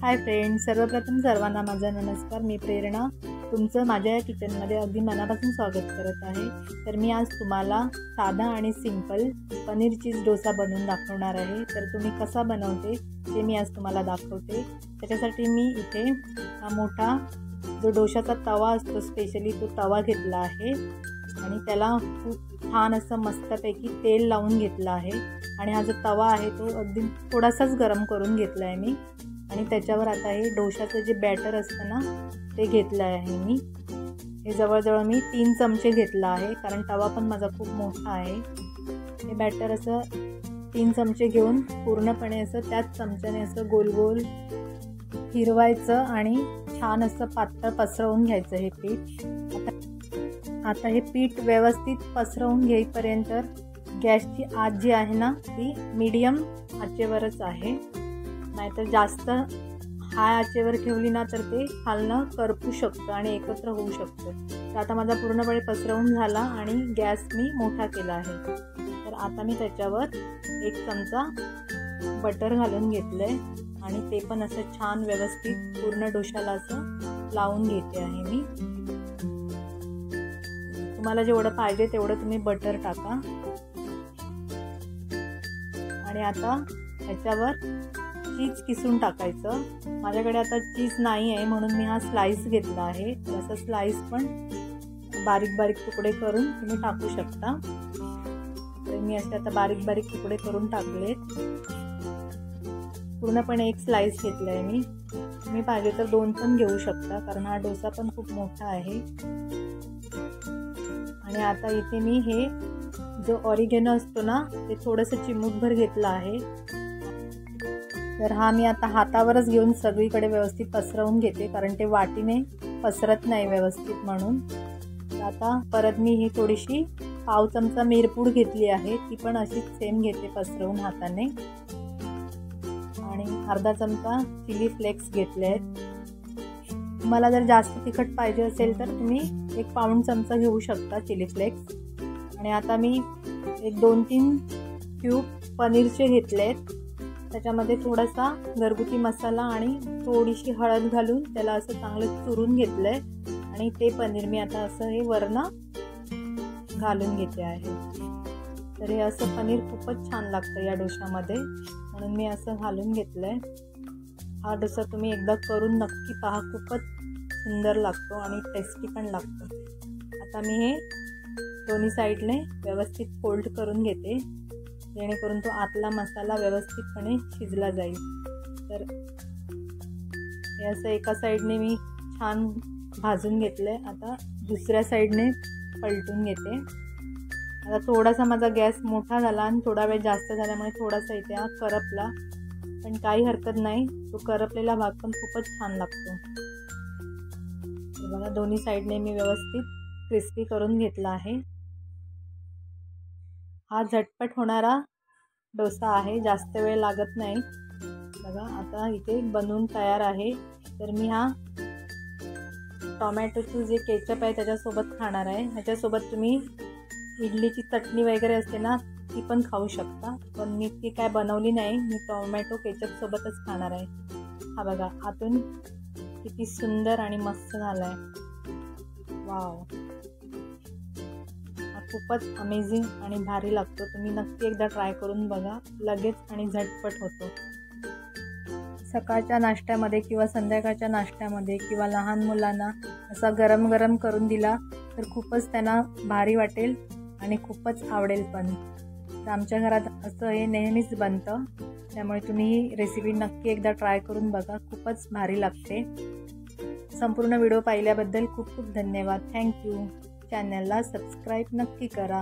Hi friends, सर्वप्रथम सर्वांना माझा नमस्कार। मी प्रेरणा तुमचं माझ्या या किचनमध्ये अगदी मनापासून स्वागत करत आहे। तर मी आज तुम्हाला साधा आणि सिंपल पनीर चीज डोसा बनवून दाखवणार आहे। तर तुम्ही कसा बनवते ते मी आज तुम्हाला दाखवते। त्याच्यासाठी मी इथे हा मोठा जो डोशाचा तवा असतो स्पेशली तो तवा घेतला आहे आणि त्याला खूप छान असं मस्तपैकी तेल लावून घेतलं आहे। आणि हा जो तवा आहे तो अगदी थोडासाच गरम करून घेतला आहे मी। आणि त्याच्यावर आता हे डोशाचं जे बॅटर असतं ना ते घेतलं आहे मी। हे जवळजवळ मी 3 चमचे घेतला आहे, कारण तवा पण माझा खूप मोठा आहे। हे बॅटर असं 3 चमचे घेऊन पूर्णपणे असं त्याच चमच्याने असं गोल गोल फिरवायचं आणि छान असं पातळ पसरवून घ्यायचं हे पीठ। आता हे पीठ व्यवस्थित पसरवून घेईपर्यंत गॅसची आच जी आहे ना ती मीडियम आचेवरच आहे, नाहीतर जास्त हाय आचेवर ठेवली ना तर ते खालनं करपू शकतं आणि एकत्र होऊ शकतं। तर आता माझा पूर्णपणे पसरवून झाला आणि गॅस मी मोठा केला आहे। तर आता मी त्याच्यावर 1 चमचा बटर घालून घेतलंय आणि ते पण असं छान व्यवस्थित पूर्ण डोशाला असं लावून घेते आहे मी। तुम्हाला जेवढं पाहिजे तेवढं तुम्ही बटर टाका। आणि आता ह्याच्यावर चीज किसून टाकायचं। माझ्याकडे आता चीज नाही आहे म्हणून मी हा स्लाइस घेतला आहे। तर असं स्लाइस पण बारीक बारीक तुकडे करून तुम्ही टाकू शकता। तर मी असे आता बारीक बारीक तुकडे करून टाकलेत। पूर्णपणे 1 स्लाइस घेतला आहे मी। तुम्ही पाहिजे तर 2 पण घेऊ शकता, कारण हा डोसा पण खूप मोठा आहे। आणि आता इथे मी हे जो ऑरिगेनो असतो ना ते थोडंसं चिमूटभर घेतलं आहे। तर हा मी आता हातावरच घेऊन सगळीकडे व्यवस्थित पसरवून घेते, कारण ते वाटीने पसरत नाही व्यवस्थित म्हणून। तर आता परत मी ही थोडीशी पाव चमचा मिरपूड घेतली आहे, ती पण अशीच सेम घेते पसरवून हाताने। आणि अर्धा चमचा चिली फ्लेक्स घेतले आहेत। तुम्हाला जर जास्त तिखट पाहिजे असेल तर तुम्ही 1 पाऊण चमचा घेऊ शकता चिली फ्लेक्स। आणि आता मी 2-3 क्यूब पनीरचे घेतलेत, त्याच्यामध्ये थोडासा घरगुती मसाला आणि थोडीशी हळद घालून त्याला असं चांगलं चुरून घेतलंय। आणि ते पनीर मी आता असं हे वरनं घालून घेते आहे। तर हे असं पनीर खूपच छान लागतं या डोशामध्ये, म्हणून मी असं घालून घेतलंय। हा डोसा तुम्ही एकदा करून नक्की पहा, खूपच सुंदर लागतो आणि टेस्टी पण लागतो। आता मी हे दोन्ही साईडने व्यवस्थित फोल्ड करून घेते, जेणेकरून तो आतला मसाला व्यवस्थितपणे शिजला जाईल। तर हे असं एका साईडने मी छान भाजून घेतलंय। आता दुसऱ्या साईडने पलटून घेते। आता थोडासा माझा गॅस मोठा झाला आणि थोडा वेळ जास्त झाल्यामुळे थोडासा इथे हा करपला, पण काही हरकत नाही, तो करपलेला भाग पण खूपच छान लागतो। बघा दोन्ही साईडने मी व्यवस्थित क्रिस्पी करून घेतला आहे। हा झटपट होणारा डोसा आहे, जास्त वेळ लागत नाही। बघा आता इथे बनवून तयार आहे। तर मी हा टोमॅटोचं जे केचप आहे त्याच्यासोबत खाणार आहे। ह्याच्यासोबत तुम्ही इडलीची चटणी वगैरे असते ना ती पण खाऊ शकता, पण मी ती काय बनवली नाही, मी टोमॅटो केचप सोबतच खाणार आहे। हा बघा आतून किती सुंदर आणि मस्त झाला आहे। वाव, खूपच अमेझिंग आणि भारी लागतो। तुम्ही नक्की एकदा ट्राय करून बघा, लगेच आणि झटपट होतो। सकाळच्या नाश्त्यामध्ये किंवा संध्याकाळच्या नाश्त्यामध्ये किंवा लहान मुलांना असा गरम गरम करून दिला तर खूपच त्यांना भारी वाटेल आणि खूपच आवडेल पण। तर आमच्या घरात असं हे नेहमीच बनतं, त्यामुळे तुम्ही ही रेसिपी नक्की एकदा ट्राय करून बघा, खूपच भारी लागते। संपूर्ण व्हिडिओ पाहिल्याबद्दल खूप खूप धन्यवाद। थँक्यू। चॅनलला सबस्क्राईब नक्की करा।